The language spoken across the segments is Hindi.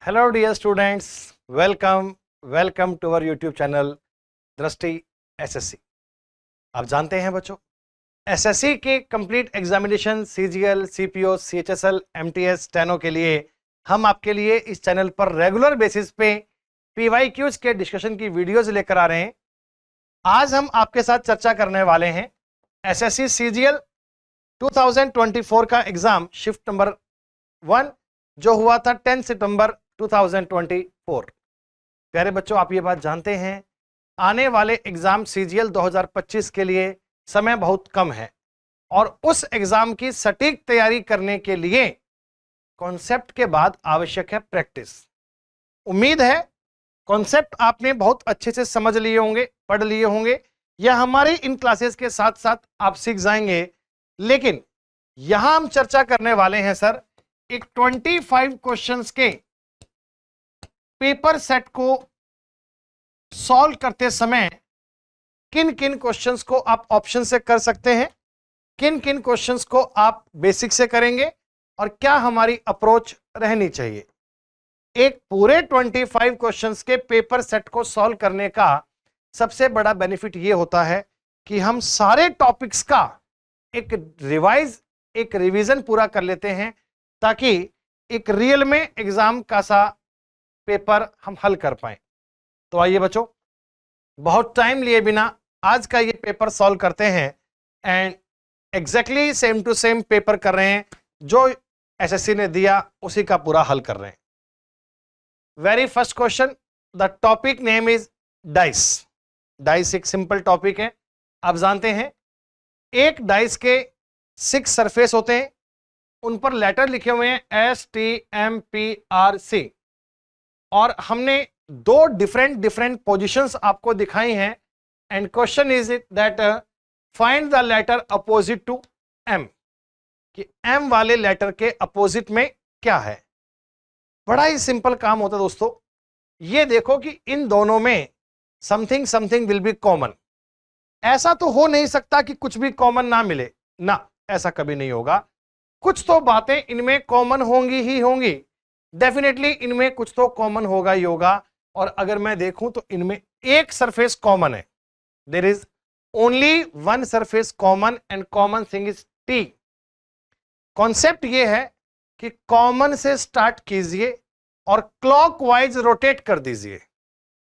Hello dear students, welcome to our YouTube channel Drishti SSC. आप जानते हैं बच्चों, एसएससी के complete examination CGL, CPO, CHSL, MTS, steno के लिए हम आपके लिए इस चैनल पर रेगुलर बेसिस पे पीवाईक्यूज के डिस्कशन की वीडियोज लेकर आ रहे हैं। आज हम आपके साथ चर्चा करने वाले हैं एसएससी सीजीएल 2024 का एग्जाम शिफ्ट नंबर 1 जो हुआ था 10 सितंबर 2024। प्यारे बच्चों, आप ये बात जानते हैं, आने वाले एग्जाम सीजीएल 2025 के लिए समय बहुत कम है और उस एग्जाम की सटीक तैयारी करने के लिए कॉन्सेप्ट के बाद आवश्यक है प्रैक्टिस। उम्मीद है कॉन्सेप्ट आपने बहुत अच्छे से समझ लिए होंगे, पढ़ लिए होंगे, या हमारी इन क्लासेस के साथ साथ आप सीख जाएंगे। लेकिन यहां हम चर्चा करने वाले हैं सर एक 25 क्वेश्चंस के पेपर सेट को सॉल्व करते समय किन किन क्वेश्चंस को आप ऑप्शन से कर सकते हैं, किन किन क्वेश्चंस को आप बेसिक से करेंगे और क्या हमारी अप्रोच रहनी चाहिए। एक पूरे 25 क्वेश्चंस के पेपर सेट को सॉल्व करने का सबसे बड़ा बेनिफिट यह होता है कि हम सारे टॉपिक्स का एक रिवीजन पूरा कर लेते हैं ताकि एक रियल में एग्जाम का सा पेपर हम हल कर पाए। तो आइए बच्चों, बहुत टाइम लिए बिना आज का ये पेपर सॉल्व करते हैं and exactly same to same paper कर रहे हैं जो एसएससी ने दिया, उसी का पूरा हल कर रहे हैं। Very first question, the topic name is dice. Dice एक सिंपल टॉपिक है। आप जानते हैं एक डाइस के 6 सरफेस होते हैं, उन पर लेटर लिखे हुए हैं STMPRC और हमने दो डिफरेंट पोजीशंस आपको दिखाई हैं and question is that find the letter opposite to M, कि M वाले लेटर के अपोजिट में क्या है। बड़ा ही सिंपल काम होता है दोस्तों। ये देखो कि इन दोनों में समथिंग विल बी कॉमन। ऐसा तो हो नहीं सकता कि कुछ भी कॉमन ना मिले ना, ऐसा कभी नहीं होगा। कुछ तो बातें इनमें कॉमन होंगी ही होंगी, डेफिनेटली इनमें कुछ तो कॉमन होगा ही होगा। और अगर मैं देखूं तो इनमें एक सरफेस कॉमन है, there is only one surface common and common thing is T। Concept ये है कि कॉमन से स्टार्ट कीजिए और क्लॉकवाइज रोटेट कर दीजिए।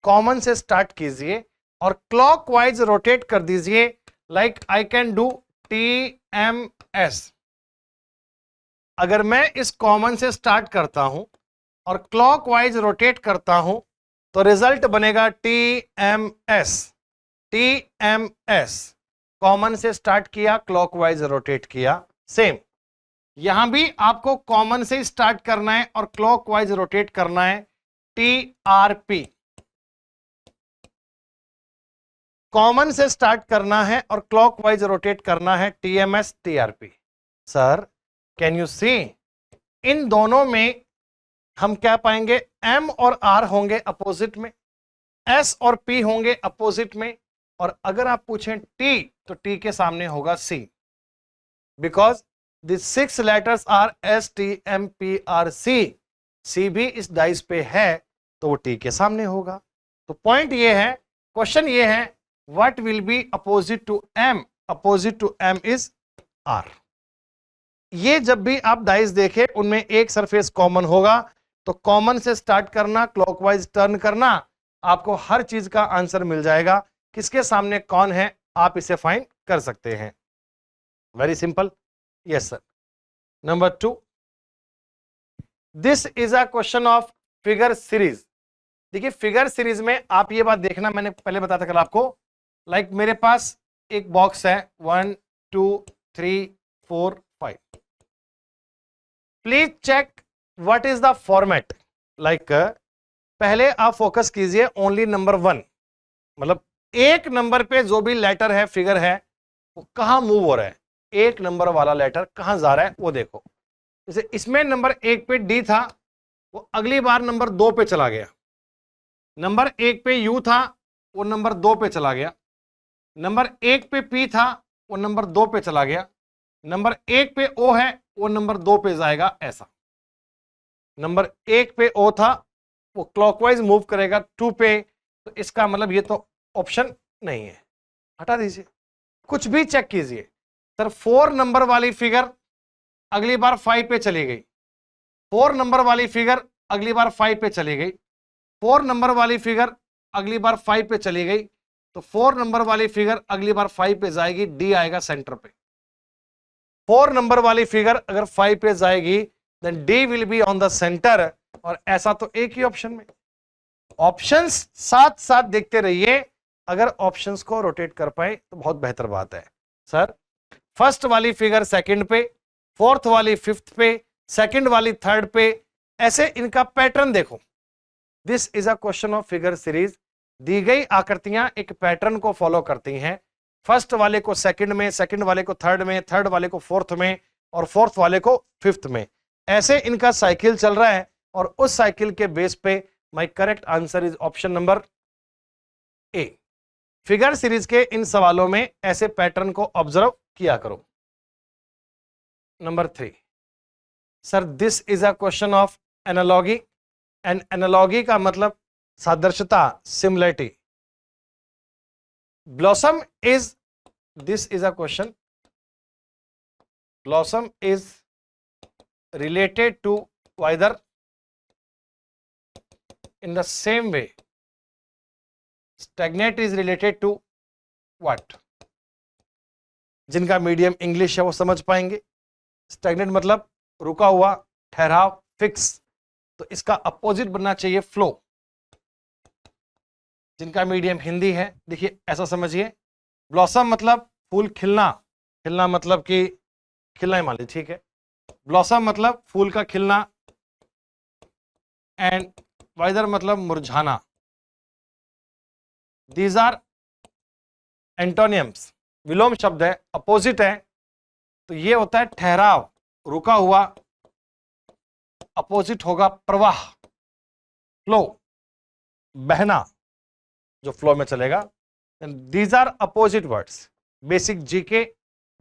कॉमन से स्टार्ट कीजिए और क्लॉकवाइज रोटेट कर दीजिए। Like I can do TMS। अगर मैं इस कॉमन से स्टार्ट करता हूं और क्लॉकवाइज रोटेट करता हूं तो रिजल्ट बनेगा TMS। TMS कॉमन से स्टार्ट किया, क्लॉकवाइज रोटेट किया। सेम यहां भी आपको कॉमन से स्टार्ट करना है और क्लॉकवाइज रोटेट करना है, TRP। कॉमन से स्टार्ट करना है और क्लॉकवाइज रोटेट करना है, TMS TRP। Sir can you see, इन दोनों में हम क्या पाएंगे, M और R होंगे अपोजिट में, S और P होंगे अपोजिट में, और अगर आप पूछें T तो T के सामने होगा C, because the 6 letters are STMPRC। C भी इस डाइस पे है तो वो T के सामने होगा। तो पॉइंट ये है, क्वेश्चन ये है, what will be opposite to M? Opposite to M is R। ये जब भी आप डाइस देखें उनमें एक सरफेस कॉमन होगा तो कॉमन से स्टार्ट करना, क्लॉकवाइज टर्न करना, आपको हर चीज का आंसर मिल जाएगा। किसके सामने कौन है आप इसे फाइंड कर सकते हैं। Very simple. Yes sir. Number 2, this is a question of figure series. देखिए फिगर सीरीज में आप ये बात देखना, मैंने पहले बताया था कल आपको। लाइक मेरे पास एक बॉक्स है 1 2 3 4 5। Please check what is the format. Like पहले आप फोकस कीजिए ओनली नंबर 1, मतलब एक नंबर पे जो भी लेटर है, फिगर है, वो कहां मूव हो रहा है, एक नंबर वाला लेटर कहां जा रहा है वो देखो। जैसे इसमें नंबर 1 पे D था, वो अगली बार नंबर 2 पे चला गया। नंबर 1 पे U था, वो नंबर 2 पे चला गया। नंबर 1 पे P था, वो नंबर 2 पे चला गया। नंबर 1 पे O है, वो नंबर 2 पे जाएगा, ऐसा। नंबर 1 पे O था, वो क्लॉकवाइज मूव करेगा 2 पे, तो इसका मतलब ये तो ऑप्शन नहीं है, हटा दीजिए। कुछ भी चेक कीजिए सर, 4 नंबर वाली फिगर अगली बार 5 पे चली गई, 4 नंबर वाली फिगर अगली बार 5 पे चली गई, 4 नंबर वाली फिगर अगली बार 5 पे चली गई, तो 4 नंबर वाली फिगर अगली बार 5 पे जाएगी, डी आएगा सेंटर पे। 4 नंबर वाली फिगर अगर 5 पे जाएगी then D will be on the centre, और ऐसा तो एक ही ऑप्शन में। ऑप्शंस साथ साथ देखते रहिए, अगर ऑप्शंस को रोटेट कर पाए तो बहुत बेहतर बात है। सर फर्स्ट वाली फिगर सेकंड पे, फोर्थ वाली फिफ्थ पे, सेकंड वाली थर्ड पे, ऐसे इनका पैटर्न देखो। This is a question of figure series. दी गई आकृतियां एक पैटर्न को फॉलो करती हैं, फर्स्ट वाले को सेकंड में, सेकंड वाले को थर्ड में, थर्ड वाले को फोर्थ में, और फोर्थ वाले को फिफ्थ में, ऐसे इनका साइकिल चल रहा है। और उस साइकिल के बेस पे my correct answer is option number A. Figure series के इन सवालों में ऐसे पैटर्न को ऑब्जर्व किया करो। Number 3, sir this is a question of analogy, and analogy का मतलब सादृश्यता, similarity. Blossom is, this is a question, blossom is related to either in the same way, stagnate is related to what? जिनका मीडियम इंग्लिश है वो समझ पाएंगे। स्टैग्नेट मतलब रुका हुआ, ठहराव, फिक्स, तो इसका अपोजिट बनना चाहिए फ्लो। जिनका मीडियम हिंदी है देखिए ऐसा समझिए, ब्लॉसम मतलब फूल खिलना, खिलना मतलब कि खिलना ही मान लीजिए, ठीक है। ब्लॉसम मतलब फूल का खिलना, एंड वाइदर मतलब मुरझाना। दीज आर एंटोनियम्स, विलोम शब्द है, अपोजिट है, तो ये होता है ठहराव, रुका हुआ, अपोजिट होगा प्रवाह, फ्लो, बहना, जो फ्लो में चलेगा। These are opposite words. Basic GK,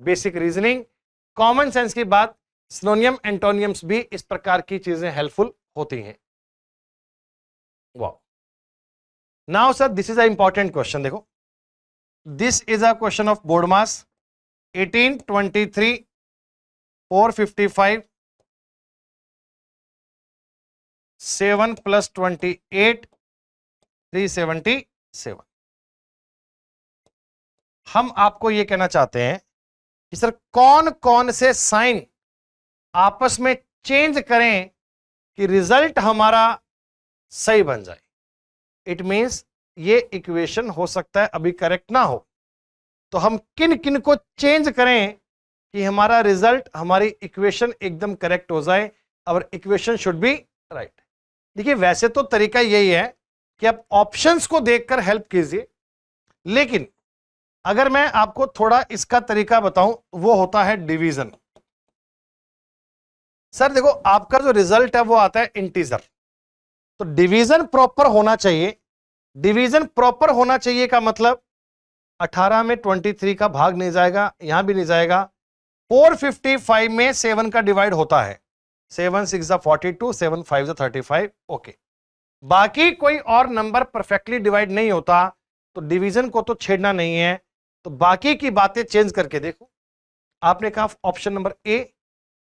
basic reasoning, common sense की बात, सिनोनियम एंटोनियम्स भी इस प्रकार की चीजें हेल्पफुल होती हैं। वाह, now sir this is a important question, देखो this is a question of BODMAS 1823 455 7 + 28 377। हम आपको यह कहना चाहते हैं कि सर कौन कौन से साइन आपस में चेंज करें कि रिजल्ट हमारा सही बन जाए। इट मींस ये इक्वेशन हो सकता है अभी करेक्ट ना हो, तो हम किन किन को चेंज करें कि हमारा रिजल्ट, हमारी इक्वेशन एकदम करेक्ट हो जाए, और इक्वेशन शुड बी राइट। देखिए वैसे तो तरीका यही है कि आप ऑप्शंस को देखकर हेल्प कीजिए, लेकिन अगर मैं आपको थोड़ा इसका तरीका बताऊं, वो होता है डिवीजन। सर देखो आपका जो रिजल्ट है वो आता है इंटीजर, तो डिवीजन प्रॉपर होना चाहिए। डिवीजन प्रॉपर होना चाहिए का मतलब 18 में 23 का भाग नहीं जाएगा, यहां भी नहीं जाएगा। 455 में 7 का डिवाइड होता है, 7 6 42, 7 5 35, ओके। बाकी कोई और नंबर परफेक्टली डिवाइड नहीं होता, तो डिवीजन को तो छेड़ना नहीं है, तो बाकी की बातें चेंज करके देखो। आपने कहा ऑप्शन नंबर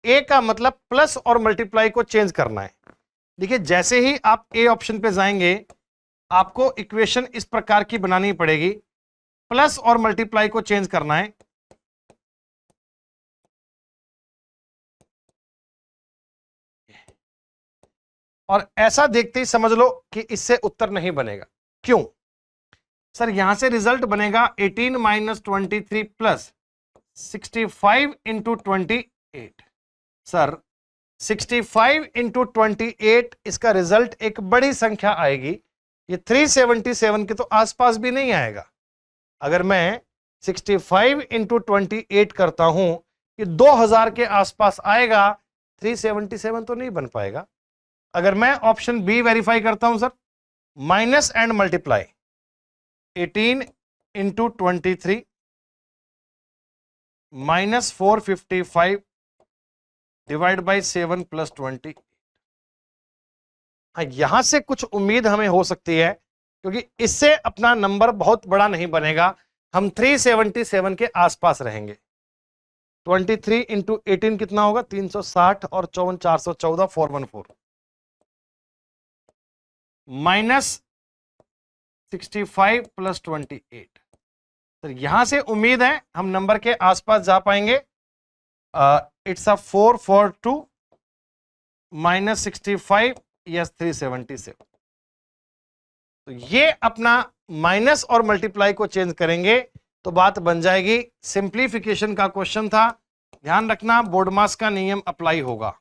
ए का मतलब प्लस और मल्टीप्लाई को चेंज करना है। देखिए जैसे ही आप ए ऑप्शन पे जाएंगे, आपको इक्वेशन इस प्रकार की बनानी पड़ेगी, प्लस और मल्टीप्लाई को चेंज करना है। और ऐसा देखते ही समझ लो कि इससे उत्तर नहीं बनेगा। क्यों? सर यहां से रिजल्ट बनेगा 18 - 23 + 65 × 28। सर 65 × 28, इसका रिजल्ट एक बड़ी संख्या आएगी, ये 377 के तो आसपास भी नहीं आएगा। अगर मैं 65 × 28 करता हूं, ये 2000 के आसपास आएगा, 377 तो नहीं बन पाएगा। अगर मैं ऑप्शन बी वेरीफाई करता हूं sir, minus and multiply 18 × 23 - 455 divide by 7 + 20, हाँ, यहां से कुछ उम्मीद हमें हो सकती है क्योंकि इससे अपना नंबर बहुत बड़ा नहीं बनेगा, हम 377 के आसपास रहेंगे। 23 इंटू 18 कितना होगा, 360 और 54 414 414 माइनस 65 प्लस 28। तो यहां से उम्मीद है हम नंबर के आसपास जा पाएंगे। It's a 442 minus 65 yes 377। तो ये अपना माइनस और मल्टीप्लाई को चेंज करेंगे तो बात बन जाएगी। सिंप्लीफिकेशन का क्वेश्चन था, ध्यान रखना बोर्डमास का नियम अप्लाई होगा।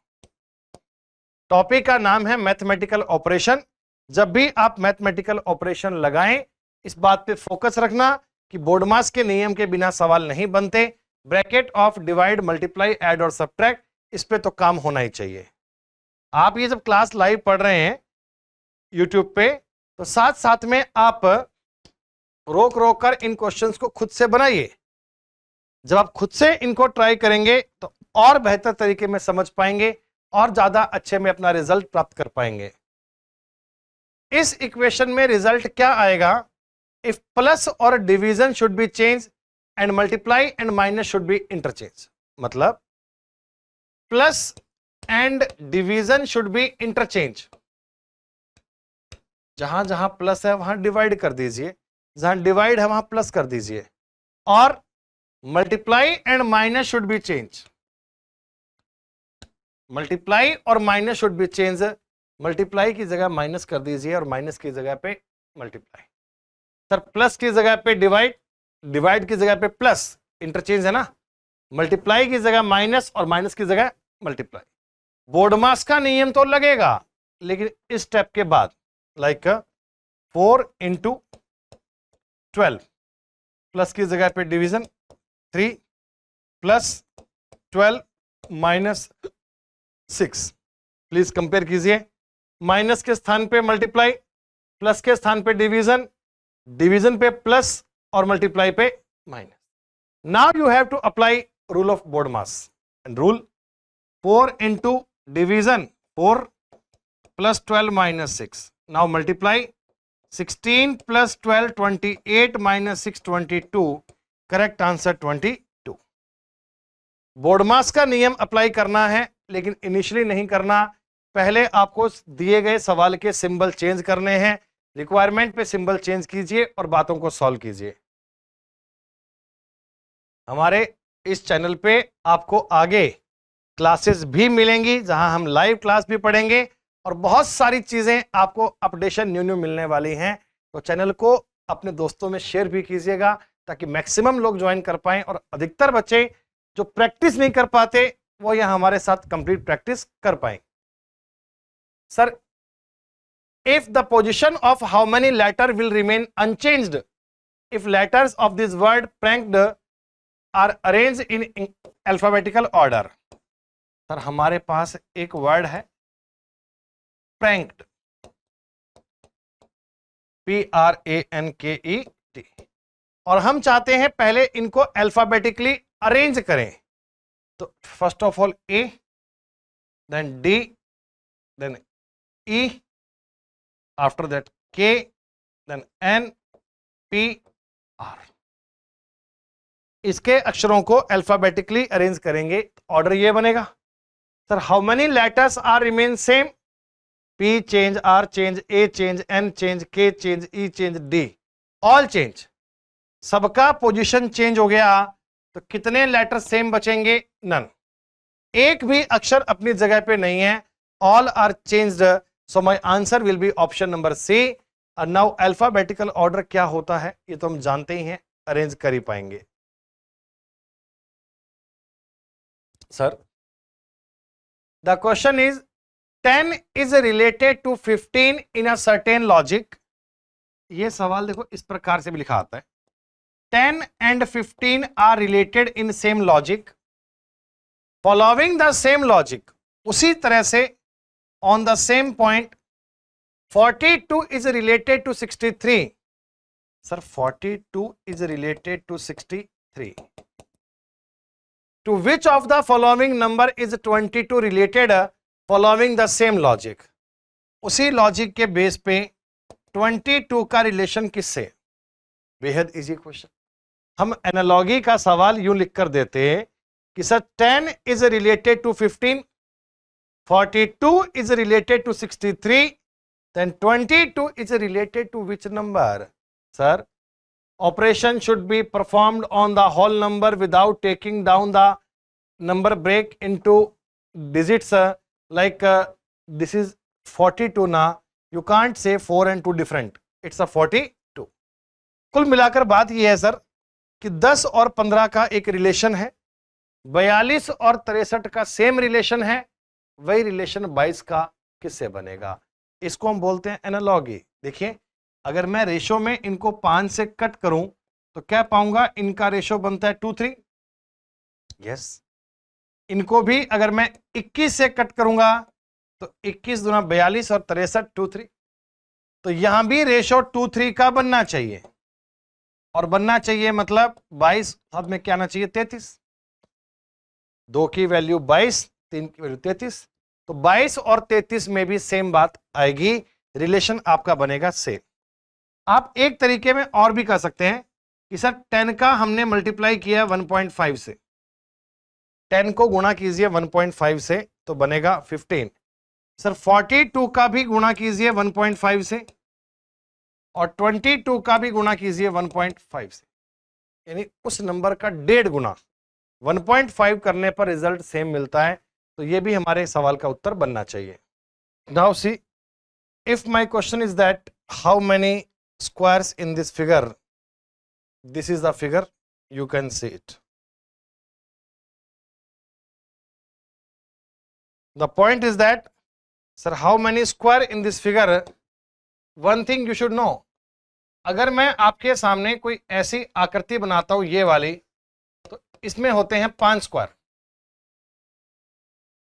टॉपिक का नाम है मैथमेटिकल ऑपरेशन। जब भी आप मैथमेटिकल ऑपरेशन लगाएं इस बात पे फोकस रखना कि बोर्डमास के नियम के बिना सवाल नहीं बनते। Bracket of divide multiply add और सब्ट्रैक्ट, इस पे तो काम होना ही चाहिए। आप ये जब क्लास लाइव पढ़ रहे हैं यूट्यूब पे तो साथ साथ में आप रोक रोक कर इन क्वेश्चंस को खुद से बनाइए। जब आप खुद से इनको ट्राई करेंगे तो और बेहतर तरीके में समझ पाएंगे और ज्यादा अच्छे में अपना रिजल्ट प्राप्त कर पाएंगे। इस इक्वेशन में रिजल्ट क्या आएगा, इफ प्लस और division should be change and multiply and minus should be interchange. मतलब plus and division should be interchange. जहां जहां प्लस है वहां डिवाइड कर दीजिए, जहां डिवाइड है वहां प्लस कर दीजिए। और multiply and minus should be change. Multiply और minus should be change. Multiply की जगह माइनस कर दीजिए और माइनस की जगह पे मल्टीप्लाई। सर प्लस की जगह पे डिवाइड, डिवाइड की जगह पे प्लस, इंटरचेंज है ना। मल्टीप्लाई की जगह माइनस और माइनस की जगह मल्टीप्लाई। बोर्डमास का नियम तो लगेगा लेकिन इस स्टेप के बाद, लाइक 4 इंटू 12 प्लस की जगह पे division 3 plus 12 minus 6। Please compare कीजिए, माइनस के स्थान पे मल्टीप्लाई, प्लस के स्थान पे डिवीजन, डिवीजन पे प्लस और मल्टीप्लाई पे minus. Now you have to apply rule of BODMAS and rule 4 into division 4 plus 12 minus 6। Now multiply 16 plus 12 28 minus 6 22। Correct answer 22। BODMAS का नियम अप्लाई करना है लेकिन इनिशियली नहीं करना। पहले आपको दिए गए सवाल के सिंबल चेंज करने हैं। रिक्वायरमेंट पे सिंबल चेंज कीजिए और बातों को सॉल्व कीजिए। हमारे इस चैनल पे आपको आगे क्लासेस भी मिलेंगी जहां हम लाइव क्लास भी पढ़ेंगे और बहुत सारी चीजें आपको अपडेशन न्यू न्यू मिलने वाली हैं। तो चैनल को अपने दोस्तों में शेयर भी कीजिएगा ताकि मैक्सिमम लोग ज्वाइन कर पाएं और अधिकतर बच्चे जो प्रैक्टिस नहीं कर पाते वो यहां हमारे साथ कंप्लीट प्रैक्टिस कर पाए। Sir if the position of how many letter will remain unchanged if letters of this word pranked are arranged in alphabetical order। Sir हमारे पास एक वर्ड है pranked, PRANKED, और हम चाहते हैं पहले इनको अल्फाबेटिकली अरेंज करें। तो first of all A, then D, then E, after that K, then N, P, R। इसके अक्षरों को अल्फाबेटिकली अरेंज करेंगे, ऑर्डर ये बनेगा। Sir how many letters are remain same, P change, R change, A change, N change, K change, E change, D all change. सबका पोजीशन चेंज हो गया तो कितने लेटर सेम बचेंगे, नन। एक भी अक्षर अपनी जगह पे नहीं है, all are changed. So my answer will be option number C। और now alphabetical order क्या होता है ये तो हम जानते ही हैं, अरेंज कर ही पाएंगे। Sir the question is 10 is related to 15 in a certain logic। ये सवाल देखो इस प्रकार से भी लिखा आता है 10 and 15 are related in same logic following the same logic। उसी तरह से on the same point 42 is related to 63। sir 42 is related to 63। to which of the following number is 22 related following the same logic। उसी लॉजिक के बेस पे 22 का रिलेशन किससे? बेहद इजी क्वेश्चन। हम एनालॉजी का सवाल यूं लिख कर देते हैं कि sir 10 is related to 15, 42 is related to 63, then 22 is related to which number? Sir, operation should be performed on the whole number without taking down the number break into digits. Like this is 42 now. You can't say 4 and 2 different. It's a 42. कुल मिलाकर बात यह है सर कि 10 और 15 का एक रिलेशन है, 42 और 63 का सेम रिलेशन है, वही रिलेशन 22 का किससे बनेगा? इसको हम बोलते हैं एनालॉगी। देखिए, अगर मैं रेशो में इनको 5 से कट करूं तो क्या पाऊंगा? इनका रेशो बनता है 2:3। यस। इनको भी अगर मैं 21 से कट करूंगा तो 21 दूना 42 और 63 2:3। तो यहां भी रेशो 2:3 का बनना चाहिए, और बनना चाहिए मतलब 22 साथ में क्या आना चाहिए? 33। 2 की वैल्यू 22, 3 की वैल्यू 33, तो 22 और 33 में भी सेम बात आएगी, रिलेशन आपका बनेगा सेम। आप एक तरीके में और भी कर सकते हैं कि सर 10 का हमने मल्टीप्लाई किया 1.5 से, 10 को गुणा कीजिए 1.5 से तो बनेगा 15। सर 42 का भी गुणा कीजिए 1.5 से, और 22 का भी गुणा कीजिए 1.5 से, यानी उस नंबर का 1.5 गुना। 1.5 करने पर रिजल्ट सेम मिलता है, तो ये भी हमारे सवाल का उत्तर बनना चाहिए। Now see, if my question is that how many squares in this figure, this is the figure, you can see it. The point is that, sir, how many square in this figure? One thing you should know. अगर मैं आपके सामने कोई ऐसी आकृति बनाता हूं ये वाली, तो इसमें होते हैं 5 स्क्वायर।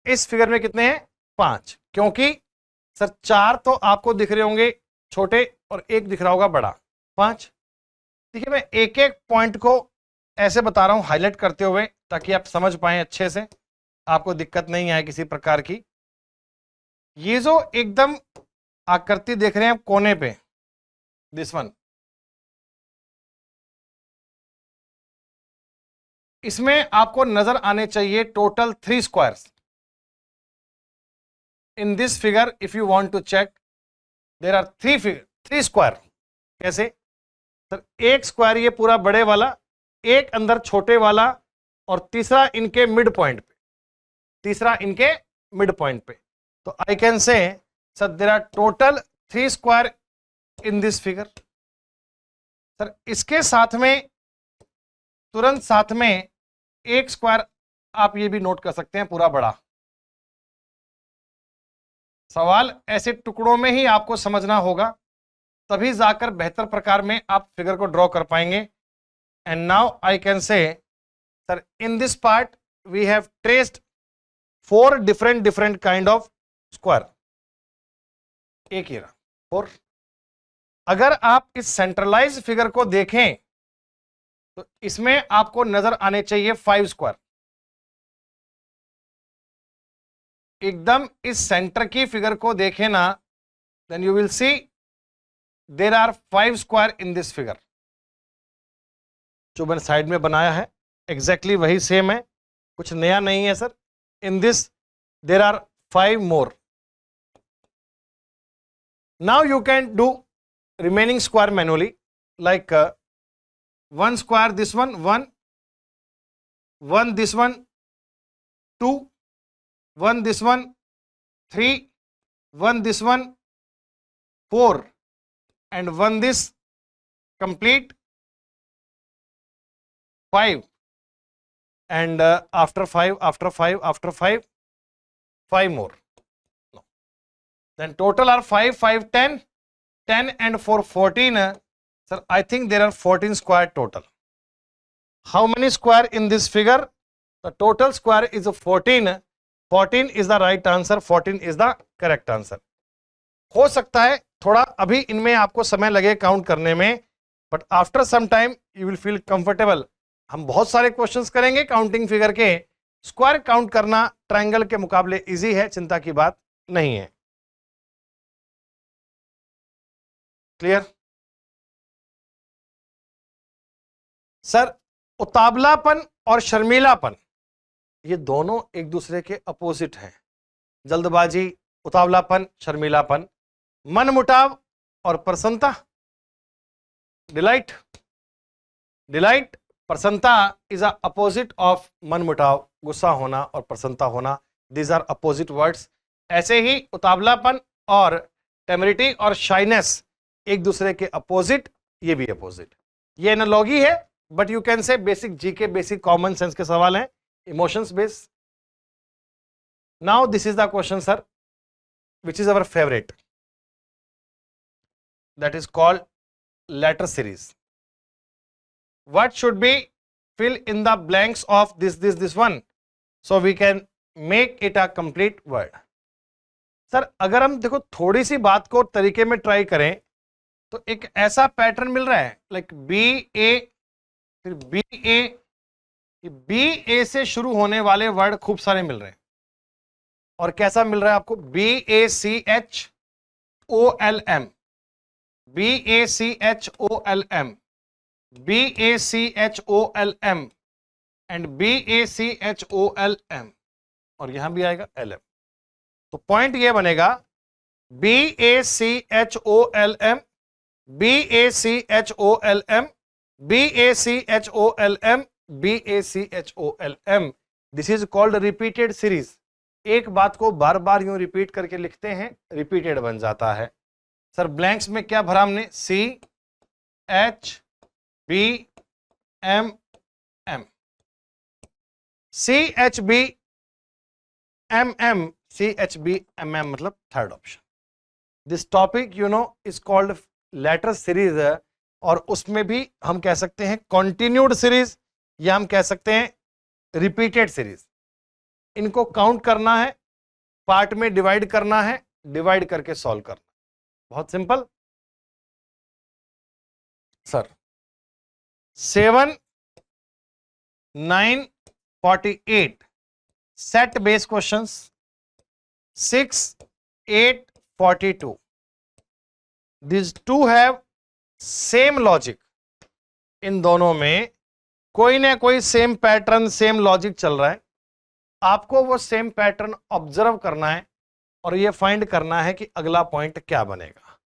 इस फिगर में कितने हैं? 5। क्योंकि सर 4 तो आपको दिख रहे होंगे छोटे और एक दिख रहा होगा बड़ा, 5। देखिए, मैं एक एक पॉइंट को ऐसे बता रहा हूं हाईलाइट करते हुए, ताकि आप समझ पाएं अच्छे से, आपको दिक्कत नहीं आए किसी प्रकार की। ये जो एकदम आकृति देख रहे हैं आप कोने पे, दिस वन, इसमें आपको नजर आने चाहिए total 3 squares. In this figure if you want to check, there are 3 square. कैसे? सर, एक स्क्वायर ये पूरा बड़े वाला, एक अंदर छोटे वाला, और तीसरा इनके मिड पॉइंट पे, तीसरा इनके मिड पॉइंट पे। तो I can say sir there are total 3 square in this figure. Sir, इसके साथ में, तुरंत साथ में एक स्क्वायर आप ये भी नोट कर सकते हैं, पूरा बड़ा। सवाल ऐसे टुकड़ों में ही आपको समझना होगा, तभी जाकर बेहतर प्रकार में आप फिगर को ड्रॉ कर पाएंगे। And now I can say sir in this part we have traced 4 different kind of square. एक ही रहा 4। अगर आप इस सेंट्रलाइज फिगर को देखें तो इसमें आपको नजर आने चाहिए 5 स्क्वायर। एकदम इस सेंटर की फिगर को देखें ना, then you will see there are 5 square in this figure. जो मैंने साइड में बनाया है एग्जैक्टली वही सेम है, कुछ नया नहीं है sir. In this there are 5 more. Now you can do remaining square manually, like 1 square this one, 1 this one, 2, 1 this one, 3, 1 this one, 4, and 1 this, complete 5, and after 5 5 more. No. Then total are 5 5 10 and 4 14. Sir, I think there are 14 square total. How many square in this figure? The total square is 14. 14 is the right answer. 14 is the correct answer. हो सकता है थोड़ा अभी इनमें आपको समय लगे काउंट करने में, but after some time you will feel comfortable. हम बहुत सारे क्वेश्चंस करेंगे काउंटिंग फिगर के, स्क्वायर काउंट करना ट्रायंगल के मुकाबले इजी है, चिंता की बात नहीं है। क्लियर? सर, उतावलापन और शर्मीलापन ये दोनों एक दूसरे के अपोजिट हैं। जल्दबाजी, उतावलापन, शर्मीलापन। मनमुटाव और प्रसन्नता, डिलाइट, डिलाइट, प्रसन्नता इज अ अपोजिट ऑफ मनमुटाव। गुस्सा होना और प्रसन्नता होना, दीज आर अपोजिट वर्ड्स। ऐसे ही उतावलापन और टेमरिटी और शाइनेस एक दूसरे के अपोजिट, ये भी अपोजिट। ये एनालॉगी है, बट यू कैन से basic GK, basic common sense के सवाल हैं, emotions based. Now this is the question sir, which is our favorite, that is called letter series. What should be fill in the blanks of this one, so we can make it a complete word. Sir, अगर हम देखो थोड़ी सी बात को तरीके में ट्राई करें तो एक ऐसा पैटर्न मिल रहा है, लाइक बी ए, फिर बी ए, बी ए से शुरू होने वाले वर्ड खूब सारे मिल रहे हैं। और कैसा मिल रहा है आपको? BACHOLM, BACHOLM, BACHOLM and BACHOLM, और यहां भी आएगा LM। तो पॉइंट ये बनेगा BACHOLM, BACHOLM, BACHOLM, BACHOLM। This is called repeated series. एक बात को बार बार यूं रिपीट करके लिखते हैं, रिपीटेड बन जाता है। सर, ब्लैंक्स में क्या भरा हमने? CHBMM, CHBMM, CHBMM मतलब third option. This topic you know is called letter series, और उसमें भी हम कह सकते हैं कॉन्टिन्यूड सीरीज, या हम कह सकते हैं रिपीटेड सीरीज। इनको काउंट करना है, पार्ट में डिवाइड करना है, डिवाइड करके सॉल्व करना, बहुत simple. Sir, 7, 9, 48 set base questions, 6, 8, 42, these two have same logic. इन दोनों में कोई ना कोई सेम पैटर्न, सेम लॉजिक चल रहा है। आपको वो सेम पैटर्न ऑब्जर्व करना है और ये फाइंड करना है कि अगला पॉइंट क्या बनेगा।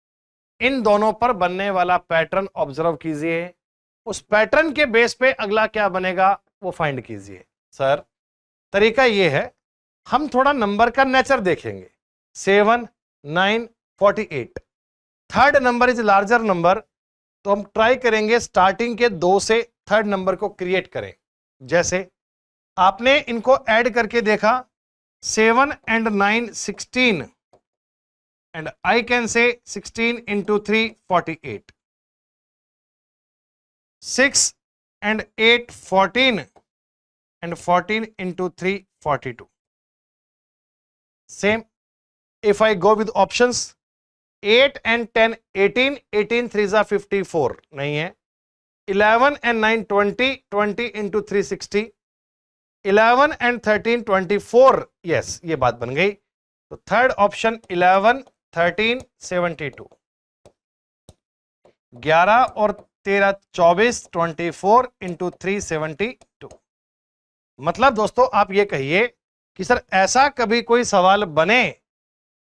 इन दोनों पर बनने वाला पैटर्न ऑब्जर्व कीजिए, उस पैटर्न के बेस पे अगला क्या बनेगा वो फाइंड कीजिए। सर, तरीका ये है, हम थोड़ा नंबर का नेचर देखेंगे। 7, 9, 48, third number is larger number, तो हम ट्राई करेंगे स्टार्टिंग के 2 से थर्ड नंबर को क्रिएट करें। जैसे आपने इनको ऐड करके देखा, 7 and 9 16, and I can say 16 into 3 48, 6 and 8 14, and 14 into 3 42. Same if I go with options, 8 and 10 18, 18 3s are 54 नहीं है, 11 and 9 20, 20 into 3 60, 11 and 13 24, yes, ये बात बन गई। तो थर्ड ऑप्शन 11 13 72, 11 और 13 24, 24 into 3 72। मतलब दोस्तों आप ये कहिए कि सर ऐसा कभी कोई सवाल बने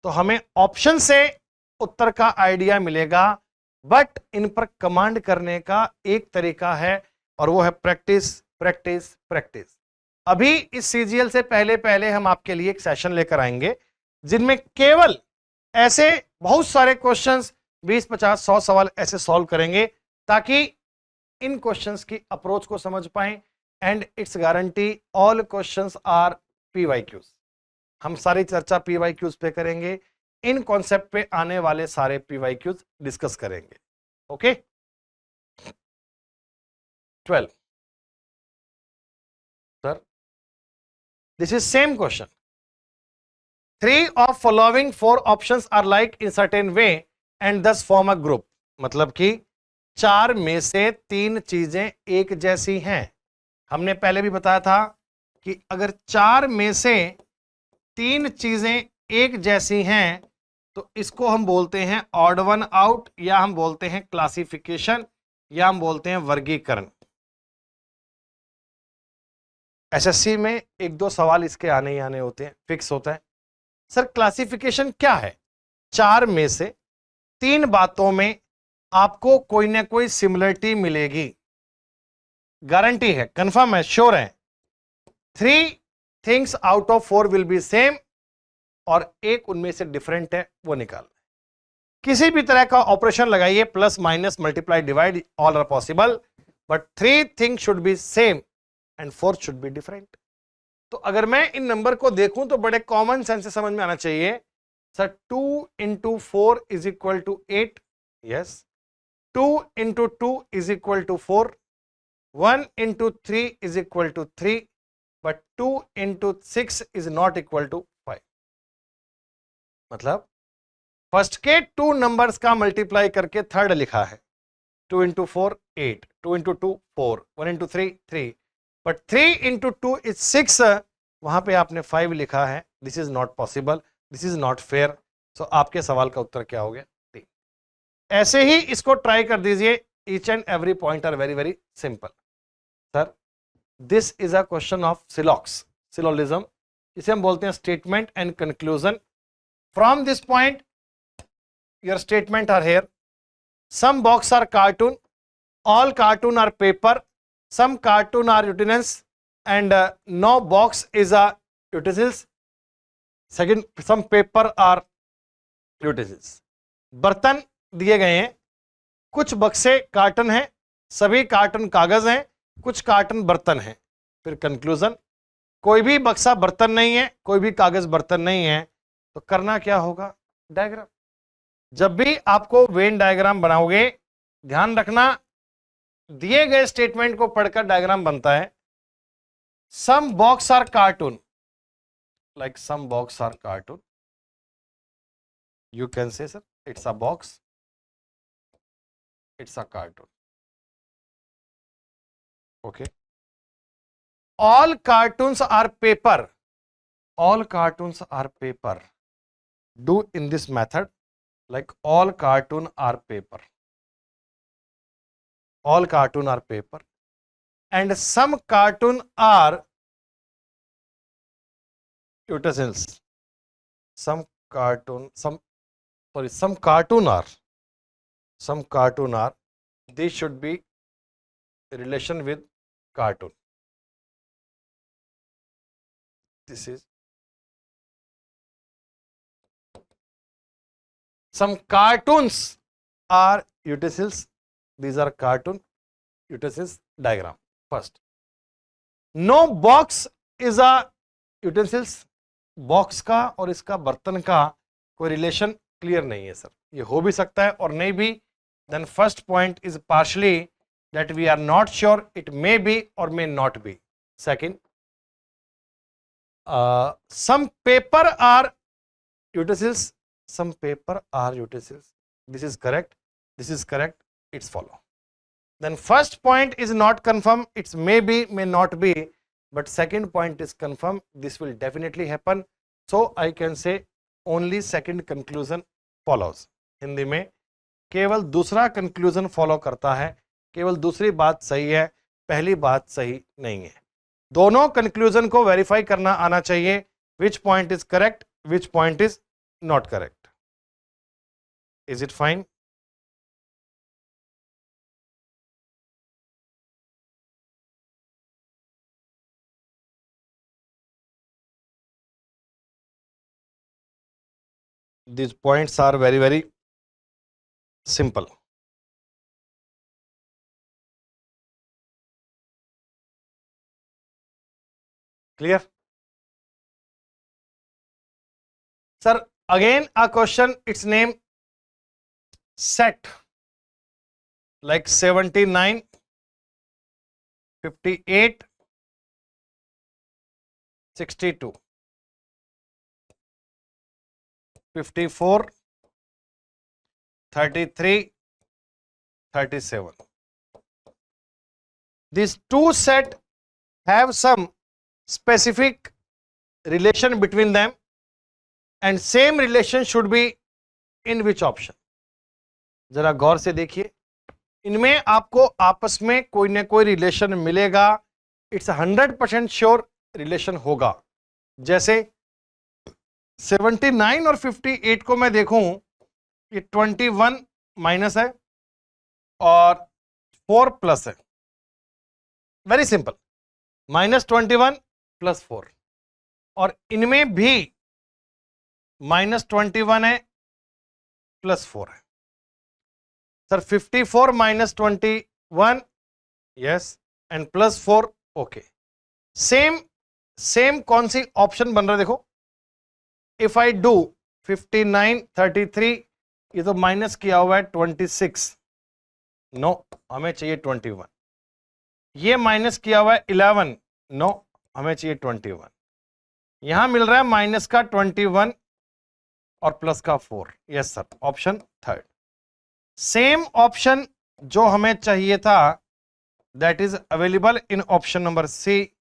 तो हमें ऑप्शन से उत्तर का आइडिया मिलेगा, बट इन पर कमांड करने का एक तरीका है और वो है प्रैक्टिस, प्रैक्टिस, प्रैक्टिस। अभी इस सीजीएल से पहले पहले हम आपके लिए एक सेशन लेकर आएंगे जिनमें केवल ऐसे बहुत सारे क्वेश्चंस 20, 50, 100 सवाल ऐसे सॉल्व करेंगे ताकि इन क्वेश्चंस की अप्रोच को समझ पाएं। And it's guarantee all questions are PYQs। हम सारी चर्चा PYQs पे करेंगे, इन कॉन्सेप्ट पे आने वाले सारे PYQs डिस्कस करेंगे। Okay, 12 sir, this is same question. 3 of following 4 options are like in certain way and thus form a group। मतलब कि 4 में से 3 चीजें एक जैसी हैं। हमने पहले भी बताया था कि अगर 4 में से 3 चीजें एक जैसी हैं तो इसको हम बोलते हैं ऑड वन आउट, या हम बोलते हैं क्लासिफिकेशन, या हम बोलते हैं वर्गीकरण। एसएससी में एक दो सवाल इसके आने ही आने होते हैं, फिक्स होता है। सर क्लासिफिकेशन क्या है? चार में से तीन बातों में आपको कोई ना कोई सिमिलरिटी मिलेगी, गारंटी है, कंफर्म है, श्योर है। 3 things out of 4 will be same, और एक उनमें से डिफरेंट है, वो निकालना है। किसी भी तरह का ऑपरेशन लगाइए, plus minus multiply divide all are possible, but 3 things should be same and 4 should be different. तो अगर मैं इन नंबर को देखूं तो बड़े कॉमन सेंस से समझ में आना चाहिए। Sir 2 into 4 is equal to 8, yes. 2 into 2 is equal to 4, 1 into 3 is equal to 3, but 2 into 6 is not equal to 5। मतलब फर्स्ट के 2 नंबर्स का मल्टीप्लाई करके थर्ड लिखा है। 2 into 4 8, 2 into 2 4, 1 into 3 3, but 3 into 2 is 6, वहां पे आपने 5 लिखा है। This is not possible, this is not fair. So आपके सवाल का उत्तर क्या हो गया? 3। ऐसे ही इसको ट्राई कर दीजिए। Each and every point are very very simple. Sir this is a question of सिलॉक्स, सिलोलिज्म, इसे हम बोलते हैं statement and conclusion. From this point your statement are here. Some box are cartoon, all cartoon are paper, some cartoon are utensils, and no box is a utensils. Second, some paper are utensils. बर्तन दिए गए हैं, कुछ बक्से कार्टन हैं, सभी कार्टन कागज हैं, कुछ कार्टन बर्तन हैं। फिर कंक्लूजन, कोई भी बक्सा बर्तन नहीं है, कोई भी कागज बर्तन नहीं है। तो करना क्या होगा? डायग्राम। जब भी आपको वेन डायग्राम बनाओगे, ध्यान रखना दिए गए स्टेटमेंट को पढ़कर डायग्राम बनता है। Some box are cartoon, like some box are cartoon, you can say sir it's a box, it's a cartoon, okay. All cartoons are paper, all cartoons are paper. Do in this method, like all cartoon are paper, all cartoon are paper, and some cartoon are utensils, some cartoon are, they should be relation with cartoon. This is some cartoons are utensils, these are cartoon utensils diagram. First, no box is a utensils, box का और इसका बर्तन का कोई रिलेशन क्लियर नहीं है सर, ये हो भी सकता है और नहीं भी। Then first point is partially that we are not sure, it may be और may not be. Second, some paper are utensils, some paper are utensils, this is correct, this is correct, it's follow. Then first point is not confirm, it's may be, may not be, but second point is confirm, this will definitely happen. So I can say only second conclusion follows. Hindi में केवल दूसरा कंक्लूजन फॉलो करता है, केवल दूसरी बात सही है, पहली बात सही नहीं है। दोनों कंक्लूजन को वेरीफाई करना आना चाहिए, which point is correct, which point is not correct. Is it fine? These points are very very simple. Clear? Sir, again a question, its name set, like 79, 58, 62, 54, 33, 37. These two set have some specific relation between them, and same relation should be in which option? जरा गौर से देखिए, इनमें आपको आपस में कोई ना कोई रिलेशन मिलेगा, इट्स 100% श्योर रिलेशन होगा। जैसे 79 और 58 को मैं देखूं, ये 21 माइनस है और 4 प्लस है, वेरी सिंपल, -21 प्लस 4, और इनमें भी -21 है प्लस 4 है। Sir 54 minus 21, yes, and plus 4, okay. Same कौन सी ऑप्शन बन रहा है देखो, इफ आई डू 59 33, ये तो माइनस किया हुआ है 26, नो, हमें चाहिए 21। ये माइनस किया हुआ है 11, नो, हमें चाहिए 21। यहां मिल रहा है माइनस का 21 और प्लस का 4, yes sir, option third. Same option जो हमें चाहिए था, that is available in option number C,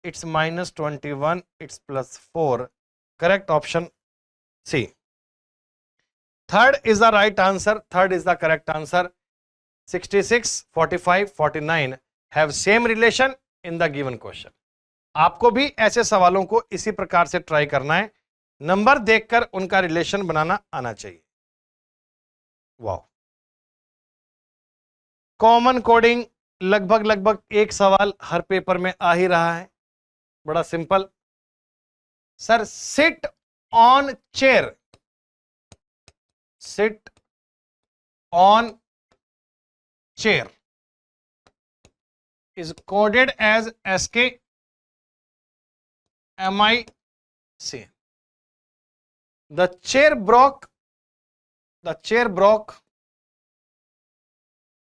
it's -21, it's +4, correct option C. Third is the right answer, third is the correct answer. 66, 45, 49 have same relation in the given question. आपको भी ऐसे सवालों को इसी प्रकार से ट्राई करना है, नंबर देखकर उनका रिलेशन बनाना आना चाहिए। वाह, कॉमन कोडिंग लगभग एक सवाल हर पेपर में आ ही रहा है, बड़ा simple. Sir sit on chair, sit on chair is coded as SK, MIC. The chair broke, the chair broke,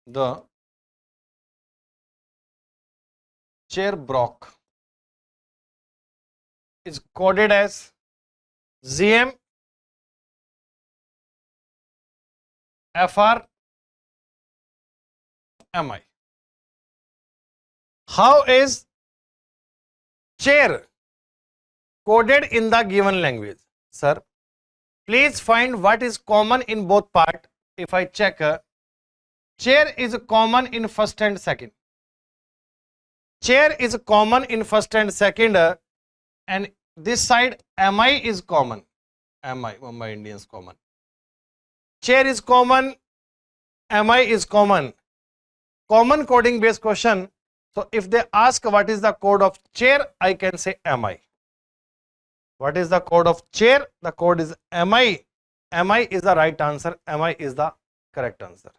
the chair broke is coded as ZM, FR, MI. How is chair coded in the given language? Sir, please find what is common in both part. If I check, chair is common in first and second. Chair is common in first and second, and this side MI is common. MI, Mumbai Indians common. Chair is common, MI is common. Common coding based question. So if they ask what is the code of chair, I can say MI. What is the code of chair? The code is MI. MI is the right answer. MI is the correct answer.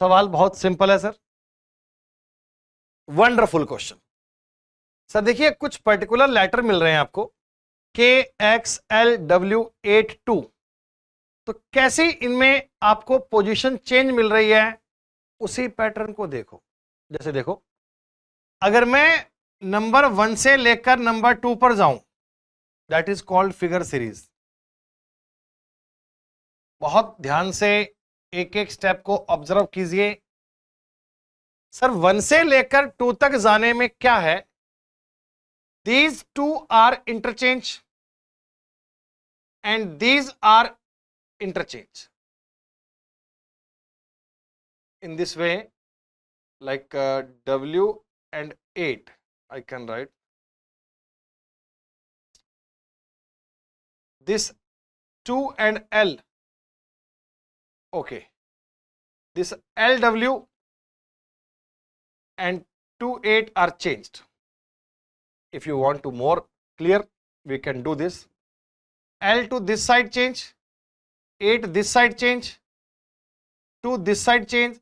सवाल बहुत सिंपल है सर, वंडरफुल क्वेश्चन। सर देखिए, कुछ पर्टिकुलर लेटर मिल रहे हैं आपको, KXLW82, तो कैसी इनमें आपको पोजीशन चेंज मिल रही है, उसी पैटर्न को देखो। जैसे देखो, अगर मैं नंबर 1 से लेकर नंबर 2 पर जाऊं, that is called figure series. बहुत ध्यान से एक एक स्टेप को ऑब्जर्व कीजिए। सर 1 से लेकर 2 तक जाने में क्या है, these 2 are interchange and these are interchange in this way, like W and 8, I can write this 2 and L, okay, this LW and 2 8 are changed. If you want to more clear, we can do this. L to this side change, 8 this side change, 2 this side change,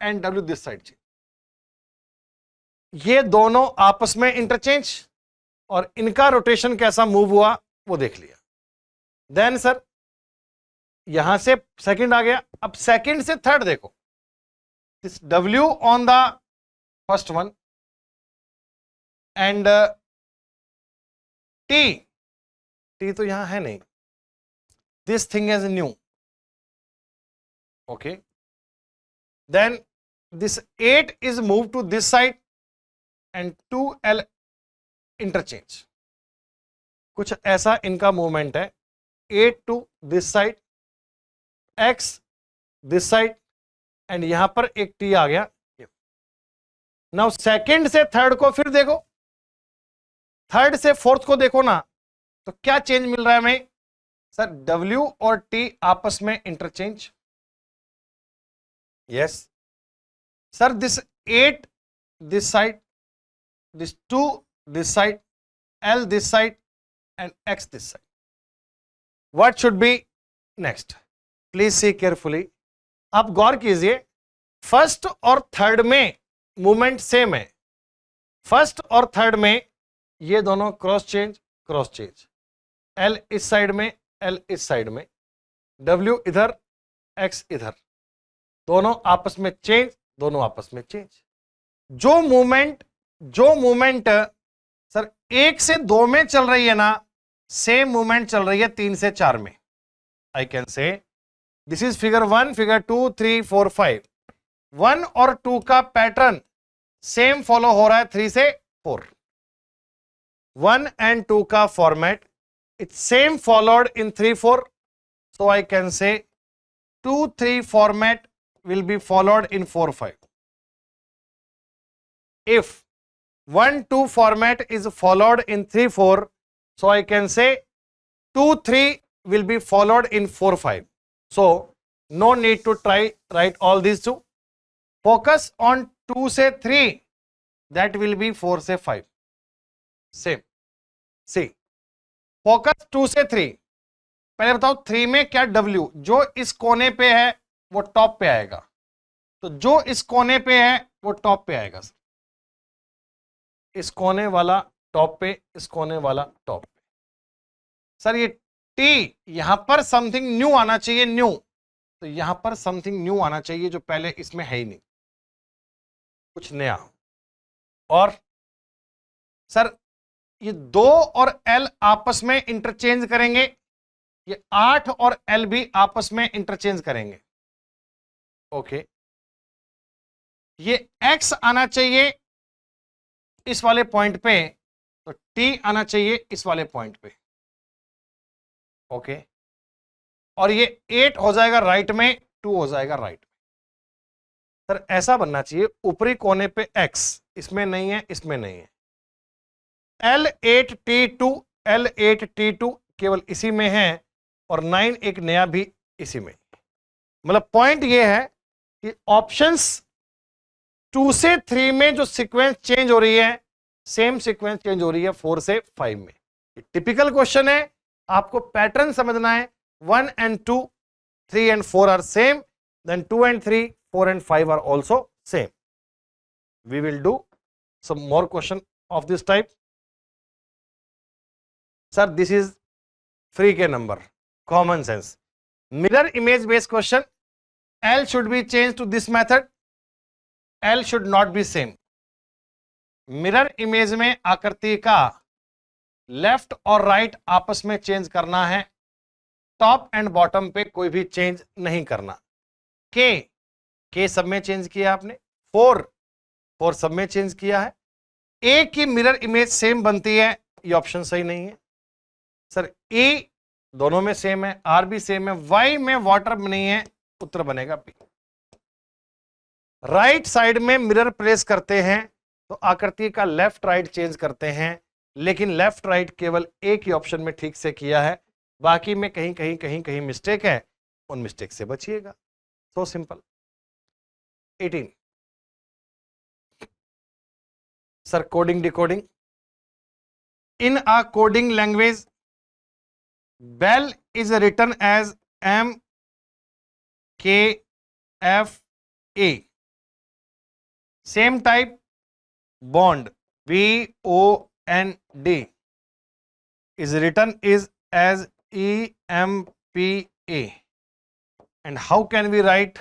and W this side change. ये दोनों आपस में इंटरचेंज और इनका रोटेशन कैसा मूव हुआ वो देख लिया। देन सर यहां से सेकंड आ गया, अब सेकंड से थर्ड देखो, this W on the first one and T तो यहां है नहीं, this thing is new, okay. Then this 8 is moved to this side and 2L interchange. कुछ ऐसा इनका मूवमेंट है, 8 to this side x this side and यहां पर एक t आ गया। नाउ सेकंड से थर्ड को फिर देखो, थर्ड से फोर्थ को देखो ना, तो क्या चेंज मिल रहा है हमें सर? w और t आपस में interchange. Yes sir, this 8 this side, this 2 this side, L this side and X this side. What should be next? Please see carefully. आप गौर कीजिए, फर्स्ट और थर्ड में मूवमेंट सेम है। फर्स्ट और थर्ड में ये दोनों क्रॉस चेंज, L इस साइड में, L इस साइड में, W इधर, X इधर, दोनों आपस में चेंज, दोनों आपस में चेंज। जो मूवमेंट सर 1 से 2 में चल रही है ना, सेम मूवमेंट चल रही है 3 से 4 में। आई कैन से दिस इज फिगर 1, फिगर 2, 3, 4, 5। 1 और 2 का पैटर्न सेम फॉलो हो रहा है 3 से 4। 1 and 2 का format it's same followed in 3, 4। So I can से 2, 3 format will be followed in 4, 5। If 1, 2 format is followed in 3, 4, so I can say 2, 3 will be followed in 4, 5. So no need to write all these two. Focus on 2 से 3, that will be 4 से 5. Same. See, focus 2 से 3. पहले बताओ 3 में क्या W, जो इस कोने पे है वो टॉप पे आएगा, तो जो इस कोने पे है वो टॉप पे आएगा। इस कोने वाला टॉप पे, इस कोने वाला टॉप पे। सर ये T यहां पर समथिंग न्यू आना चाहिए, न्यू, तो यहां पर समथिंग न्यू आना चाहिए जो पहले इसमें है ही नहीं, कुछ नया। और सर ये 2 और L आपस में इंटरचेंज करेंगे, ये 8 और L भी आपस में इंटरचेंज करेंगे। ओके, ये X आना चाहिए इस वाले पॉइंट पे, तो T आना चाहिए इस वाले पॉइंट पे। ओके, और ये 8 हो जाएगा राइट में, 2 हो जाएगा राइट में। सर ऐसा बनना चाहिए, ऊपरी कोने पे X, इसमें नहीं है, इसमें नहीं है। L8T2, L8T2 केवल इसी में है, और 9 एक नया भी इसी में। मतलब पॉइंट ये है कि ऑप्शंस 2 से 3 में जो सीक्वेंस चेंज हो रही है, सेम सीक्वेंस चेंज हो रही है 4 से 5 में। टिपिकल क्वेश्चन है, आपको पैटर्न समझना है। 1 and 2, 3 and 4 are same, then 2 and 3, 4 and 5 are also same. We will do some more question of this type. Sir, this is free K number, common sense. Mirror image based question, L should be changed to this method, L should not be same. Mirror image में आकृति का लेफ्ट और राइट आपस में चेंज करना है, टॉप एंड बॉटम पे कोई भी चेंज नहीं करना। के सब में चेंज किया आपने, 4 सब में चेंज किया है। ए की मिरर इमेज सेम बनती है, ये ऑप्शन सही नहीं है। सर ए दोनों में सेम है, आर भी सेम है, वाई में वाटर नहीं है, उत्तर बनेगा बी। राइट साइड में मिरर प्लेस करते हैं तो आकृति का लेफ्ट राइट चेंज करते हैं, लेकिन लेफ्ट राइट केवल एक ही ऑप्शन में ठीक से किया है, बाकी में कहीं मिस्टेक है, उन मिस्टेक से बचिएगा। So simple. 18 sir coding decoding. In a coding language bell is written as MKFA, same type bond BOND is written is as EMPA, and how can we write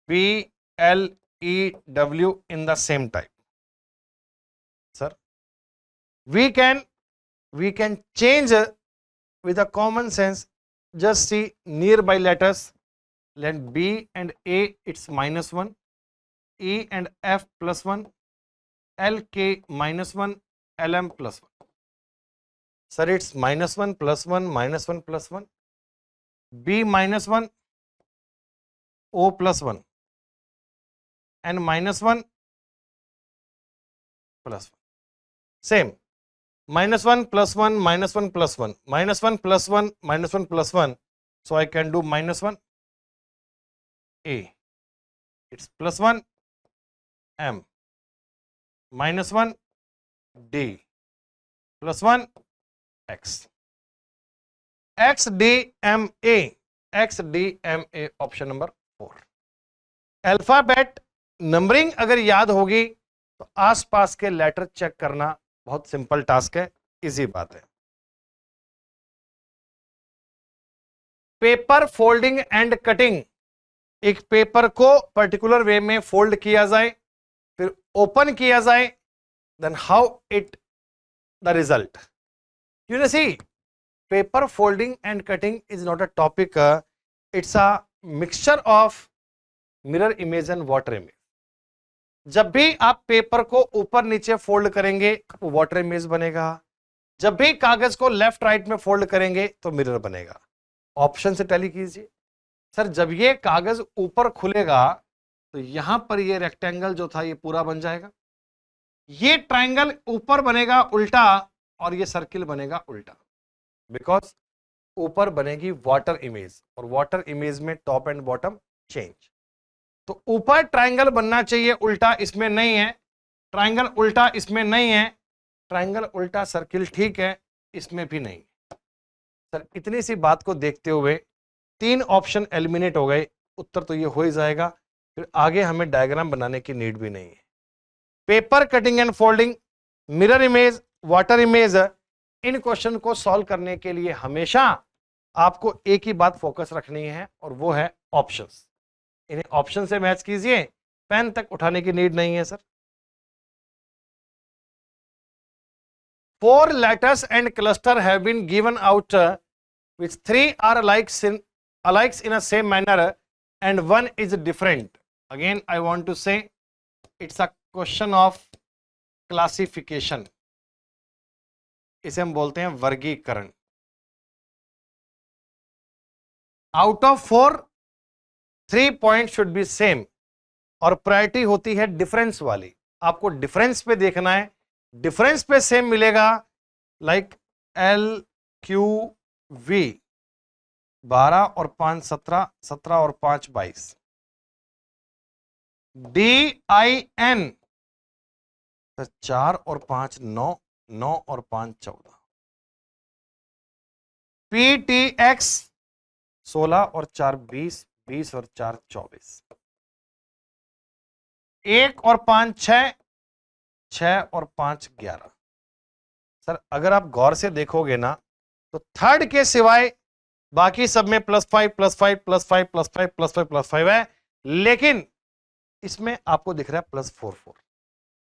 BLEW in the same type? Sir, we can change with a common sense. Just see nearby letters. Let B and A it's -1, E and F +1, LK -1, LM +1. Sir, it's -1 +1 -1 +1. B -1, O +1, N -1 +1. Same. -1 +1 -1 +1 -1 +1 -1 +1. So I can do -1 A. It's +1 M. -1 D. +1 X. XDMA. XDMA option number 4. Alphabet numbering अगर याद होगी तो आसपास के लेटर चेक करना बहुत सिंपल टास्क है, इजी बात है. Paper folding and cutting. एक पेपर को पर्टिकुलर वे में फोल्ड किया जाए, फिर ओपन किया जाए, then how it the result. You know see, paper folding and cutting is not a topic, it's a mixture of mirror image and water image. जब भी आप पेपर को ऊपर नीचे फोल्ड करेंगे तो वाटर इमेज बनेगा, जब भी कागज को लेफ्ट राइट में फोल्ड करेंगे तो मिरर बनेगा. ऑप्शन से टैली कीजिए. सर जब ये कागज ऊपर खुलेगा तो यहां पर ये रेक्टेंगल जो था ये पूरा बन जाएगा, ये ट्रायंगल ऊपर बनेगा उल्टा और ये सर्किल बनेगा उल्टा, बिकॉज ऊपर बनेगी वाटर इमेज और वाटर इमेज में टॉप एंड बॉटम चेंज. तो ऊपर ट्रायंगल बनना चाहिए उल्टा, इसमें नहीं है. ट्रायंगल उल्टा इसमें नहीं है. ट्रायंगल उल्टा सर्किल ठीक है, इसमें भी नहीं. सर इतनी सी बात को देखते हुए 3 ऑप्शन एलिमिनेट हो गए. उत्तर तो ये हो ही जाएगा, फिर आगे हमें डायग्राम बनाने की नीड भी नहीं है. Paper cutting and folding, mirror image, water image, in question को सॉल्व करने के लिए हमेशा आपको एक ही बात फोकस रखनी है और वो है ऑप्शंस. इन्हें ऑप्शन से मैच कीजिए, पेन तक उठाने की नीड नहीं है sir. 4 letters and cluster have been given out, which 3 are alikes in a same manner and 1 is different. Again I want to say it's a question of classification. इसे हम बोलते हैं वर्गीकरण. Out of 4, 3 points should be same और प्रायोरिटी होती है डिफरेंस वाली. आपको डिफरेंस पे देखना है, डिफरेंस पे सेम मिलेगा. लाइक LQV 12 और 5 17, 17 और 5 22. DIN 4 और 5 9, 9 और 5 14. PTX 16 और 4 20, 20 और 4 24. 1 और 5 6, 6 और 5 11. सर अगर आप गौर से देखोगे ना तो थर्ड के सिवाय बाकी सब में +5 +5 +5 +5 +5 +5 है, लेकिन इसमें आपको दिख रहा है +4 4.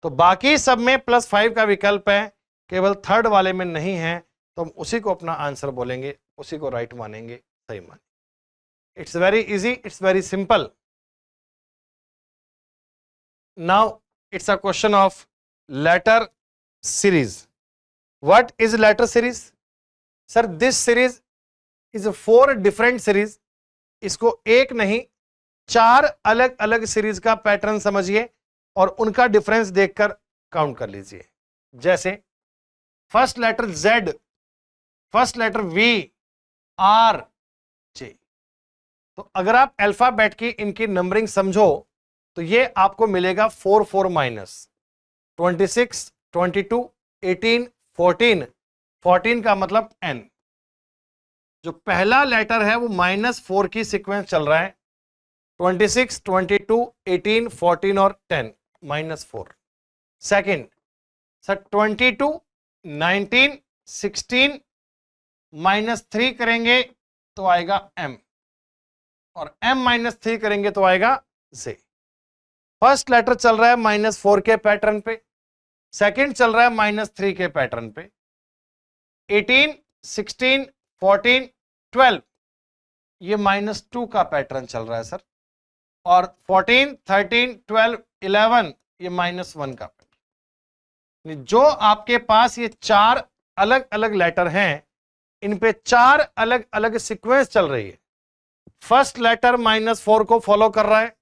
तो बाकी सब में +5 का विकल्प है, केवल थर्ड वाले में नहीं है, तो हम उसी को अपना आंसर बोलेंगे, उसी को राइट मानेंगे, सही मानेंगे. It's very easy, it's very simple. Now it's a question of letter series. What is letter series? Sir, this series is 4 different series. इसको एक नहीं 4 अलग अलग सीरीज का पैटर्न समझिए और उनका डिफरेंस देखकर काउंट कर लीजिए. जैसे first letter Z, first letter V, R, J. तो अगर आप अल्फाबेट की इनकी नंबरिंग समझो तो ये आपको मिलेगा 4 4 माइनस 26, 22, 18, 14. 14 का मतलब N. जो पहला लेटर है वो -4 की सीक्वेंस चल रहा है. 26, 22, 18, 14 और 10, -4. सेकेंड सर 22, 19, 16, -3 करेंगे तो आएगा M और M -3 करेंगे तो आएगा Z. फर्स्ट लेटर चल रहा है -4 के पैटर्न पे, सेकंड चल रहा है -3 के पैटर्न पे. 18, 16, 14, 12 ये -2 का पैटर्न चल रहा है सर, और 14, 13, 12, 11 ये -1 का पैटर्न. जो आपके पास ये 4 अलग अलग लेटर हैं, इन पे 4 अलग अलग सीक्वेंस चल रही है. फर्स्ट लेटर -4 को फॉलो कर रहा है,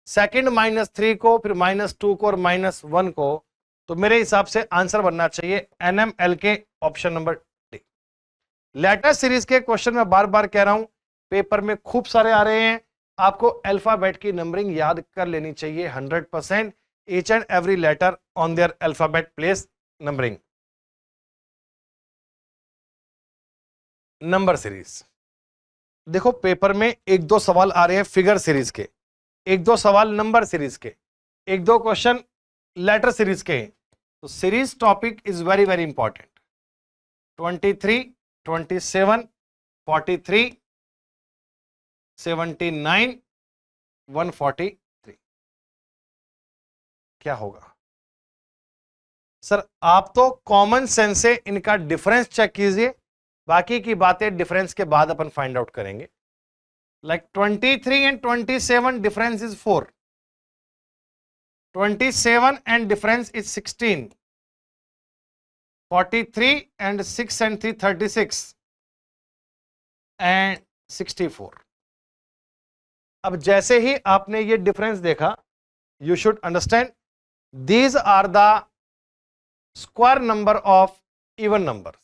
सेकंड -3 को, फिर -2 को और -1 को, तो मेरे हिसाब से आंसर बनना चाहिए NML के option number D. Letter series के क्वेश्चन में बार बार कह रहा हूं, पेपर में खूब सारे आ रहे हैं, आपको अल्फाबेट की नंबरिंग याद कर लेनी चाहिए 100%, each and every later on their alphabet place numbering. Number series देखो, पेपर में 1-2 सवाल आ रहे हैं फिगर सीरीज के, 1-2 सवाल नंबर सीरीज के, 1-2 क्वेश्चन लेटर सीरीज के, तो series topic is very very important. 23, 27, 43, 79, 143 क्या होगा सर? आप तो कॉमन सेंस से इनका डिफरेंस चेक कीजिए, बाकी की बातें डिफरेंस के बाद अपन फाइंड आउट करेंगे। Like 23 and 27 difference is 4, 27 and difference is 16, 43 and 6 and 3 36 and 64। अब जैसे ही आपने ये डिफरेंस देखा, you should understand these are the square number of even numbers,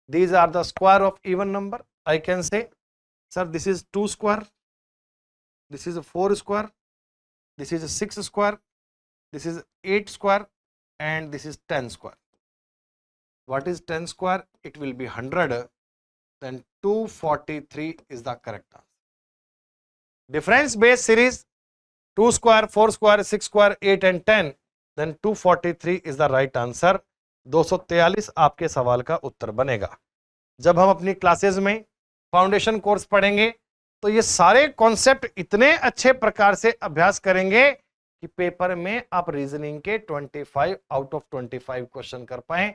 these are the square of even number. I can say, sir, this is 2 square, this is a 4 square, this is a 6 square, this is 8 square, and this is 10 square. What is 10 square? It will be 100, then 243 is the correct answer. Difference based series 2 square, 4 square, 6 square, 8 and 10, then 243 is the right answer. 243 आपके सवाल का उत्तर बनेगा। जब हम अपनी क्लासेस में फाउंडेशन कोर्स पढ़ेंगे तो ये सारे कॉन्सेप्ट इतने अच्छे प्रकार से अभ्यास करेंगे कि पेपर में आप रीजनिंग के 25 आउट ऑफ 25 क्वेश्चन कर पाए।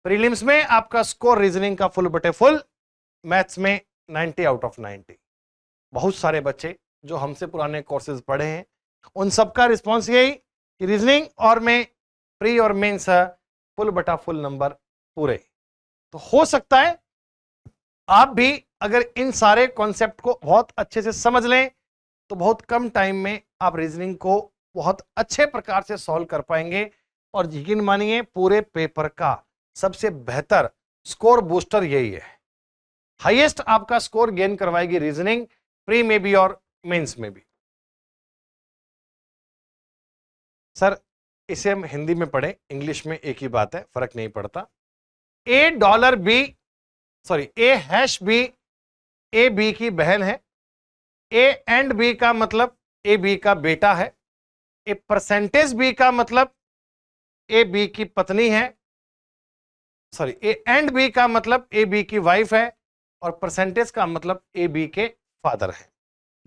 प्रीलिम्स में आपका स्कोर रीजनिंग का फुल बटे फुल, मैथ्स में 90 आउट ऑफ 90। बहुत सारे बच्चे जो हमसे पुराने कोर्सेज पढ़े हैं उन सबका रिस्पॉन्स यही कि रीजनिंग और में प्री और मेंस फुल बटा फुल नंबर पूरे। तो हो सकता है आप भी अगर इन सारे कॉन्सेप्ट को बहुत अच्छे से समझ लें तो बहुत कम टाइम में आप रीजनिंग को बहुत अच्छे प्रकार से सॉल्व कर पाएंगे, और यकीन मानिए पूरे पेपर का सबसे बेहतर स्कोर बूस्टर यही है। हाईएस्ट आपका स्कोर गेन करवाएगी रीजनिंग, प्री में भी और मेंस में भी। सर इसे हम हिंदी में पढ़ें, इंग्लिश में एक ही बात है, फर्क नहीं पड़ता। ए हैश बी ए बी की बहन है, ए एंड बी का मतलब ए बी का बेटा है, ए परसेंटेज बी का मतलब ए बी की पत्नी है, सॉरी ए एंड बी का मतलब ए बी की वाइफ है, और परसेंटेज का मतलब ए बी के फादर है।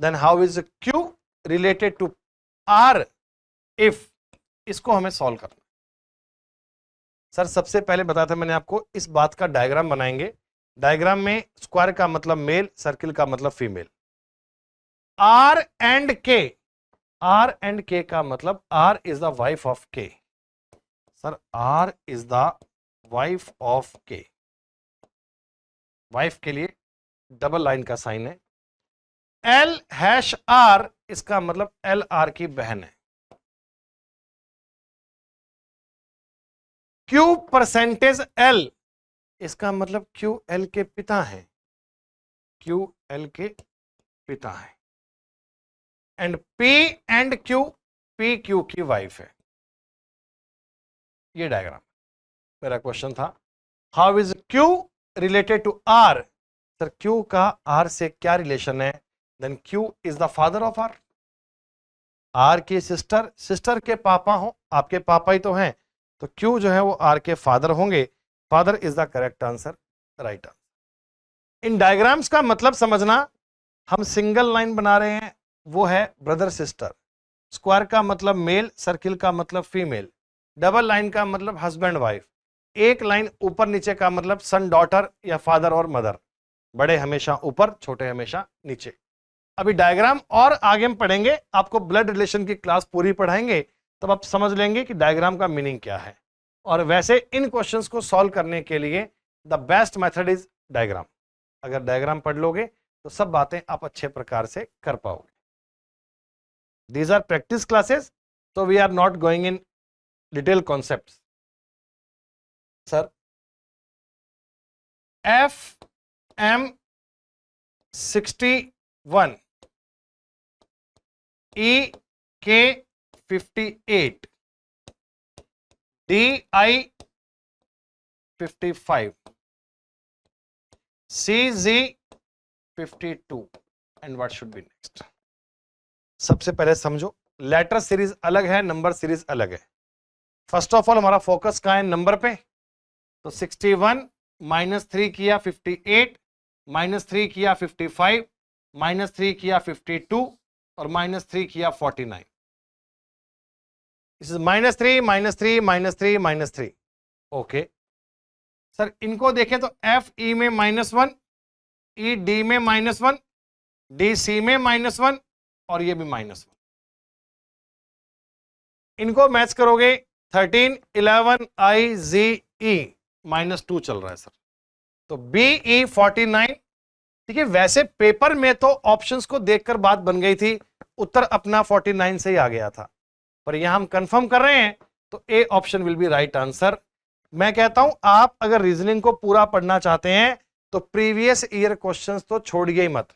Then how is Q related to R if, इसको हमें सॉल्व करना। सर सबसे पहले बताया था मैंने आपको, इस बात का डायग्राम बनाएंगे। डायग्राम में स्क्वायर का मतलब मेल, सर्किल का मतलब female. R and K, R and K का मतलब R is the wife of K. Sir R is the wife of K, wife के लिए डबल लाइन का साइन है। एल हैश आर, इसका मतलब एल आर की बहन है। क्यू परसेंटेज एल, इसका मतलब क्यू एल के पिता है, क्यू एल के पिता है। And P and Q, P Q की वाइफ है। ये डायग्राम मेरा क्वेश्चन था। How is Q related to R? Sir Q का आर से क्या रिलेशन है? Then Q is the father of R. R की सिस्टर, सिस्टर के पापा हो, आपके पापा ही तो हैं, तो क्यू जो है वो आर के फादर होंगे। Father is the correct answer, right answer. In diagrams का मतलब समझना, हम सिंगल लाइन बना रहे हैं, वो है ब्रदर सिस्टर। स्क्वायर का मतलब मेल, सर्किल का मतलब फीमेल, डबल लाइन का मतलब हस्बैंड वाइफ, एक लाइन ऊपर नीचे का मतलब सन डॉटर या फादर और मदर। बड़े हमेशा ऊपर, छोटे हमेशा नीचे। अभी डायग्राम और आगे हम पढ़ेंगे, आपको ब्लड रिलेशन की क्लास पूरी पढ़ाएंगे, तब आप समझ लेंगे कि डायग्राम का मीनिंग क्या है। और वैसे इन क्वेश्चंस को सॉल्व करने के लिए the best method is diagram. अगर डायग्राम पढ़ लोगे तो सब बातें आप अच्छे प्रकार से कर पाओगे। दीज आर practice classes, so we are not going in detail concepts. Sir, FM 61, EK 58, DI 55, CZ 52, and what should be next? सबसे पहले समझो, लेटर सीरीज अलग है, नंबर सीरीज अलग है। फर्स्ट ऑफ ऑल हमारा फोकस कहां है? नंबर पे। तो 61 -3 किया 58, -3 किया 55, -3 किया 52 और -3 किया 49। इज -3 -3 -3 -3। ओके सर, इनको देखें तो एफ ई में -1, ई डी में -1, डी सी में -1 और ये भी -1। इनको मैच करोगे 13 11 आई जी ई -2 चल रहा है सर, तो बी ई 49। ठीक है, वैसे पेपर में तो ऑप्शंस को देखकर बात बन गई थी, उत्तर अपना 49 से ही आ गया था, पर यहां हम कंफर्म कर रहे हैं तो A option will be right answer. मैं कहता हूं आप अगर रीजनिंग को पूरा पढ़ना चाहते हैं तो प्रीवियस ईयर क्वेश्चंस तो छोड़िए ही मत।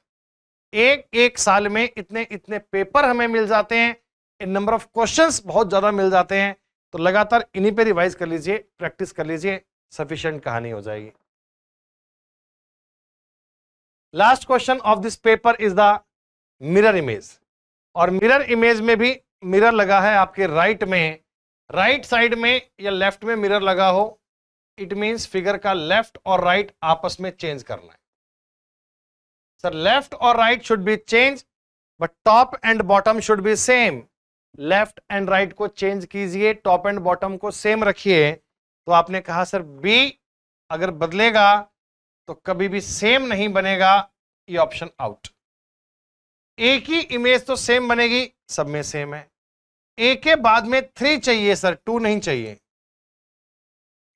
एक साल में इतने इतने पेपर हमें मिल जाते हैं, इन नंबर ऑफ क्वेश्चंस बहुत ज्यादा मिल जाते हैं, तो लगातार इन्हीं पे रिवाइज कर लीजिए, प्रैक्टिस कर लीजिए, सफिशिएंट कहानी हो जाएगी। Last question of this paper is the mirror image, और मिरर इमेज में भी मिरर लगा है आपके राइट में, राइट साइड में या लेफ्ट में मिरर लगा हो, इट मींस फिगर का लेफ्ट और राइट आपस में चेंज करना है। सर लेफ्ट और right should be change but top and bottom should be same. Left and right को चेंज कीजिए, टॉप एंड बॉटम को सेम रखिए। तो आपने कहा सर बी अगर बदलेगा तो कभी भी सेम नहीं बनेगा, ये ऑप्शन आउट। एक ही इमेज तो सेम बनेगी, सब में सेम है। ए के बाद में 3 चाहिए सर, 2 नहीं चाहिए।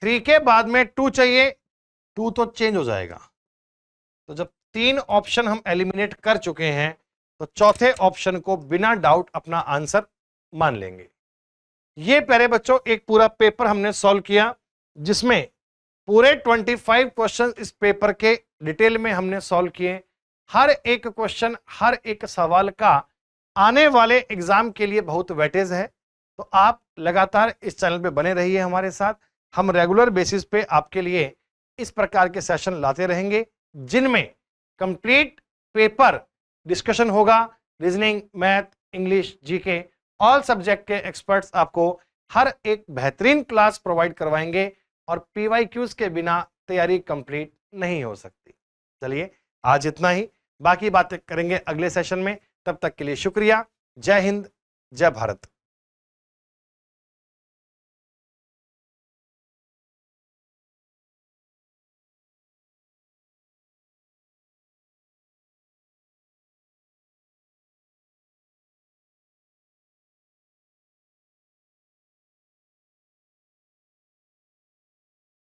3 के बाद में 2 चाहिए, 2 तो चेंज हो जाएगा। तो जब 3 ऑप्शन हम एलिमिनेट कर चुके हैं तो चौथे ऑप्शन को बिना डाउट अपना आंसर मान लेंगे। ये प्यारे बच्चों एक पूरा पेपर हमने सॉल्व किया, जिसमें पूरे 25 क्वेश्चन इस पेपर के डिटेल में हमने सॉल्व किए। हर एक क्वेश्चन, हर एक सवाल का आने वाले एग्जाम के लिए बहुत वेटेज है, तो आप लगातार इस चैनल पे बने रहिए हमारे साथ। हम रेगुलर बेसिस पे आपके लिए इस प्रकार के सेशन लाते रहेंगे, जिनमें कंप्लीट पेपर डिस्कशन होगा। Reasoning, math, English, GK, all subject के एक्सपर्ट्स आपको हर एक बेहतरीन क्लास प्रोवाइड करवाएंगे, और पीवाईक्यूज के बिना तैयारी कंप्लीट नहीं हो सकती। चलिए आज इतना ही, बाकी बातें करेंगे अगले सेशन में। तब तक के लिए शुक्रिया। जय हिंद, जय भारत।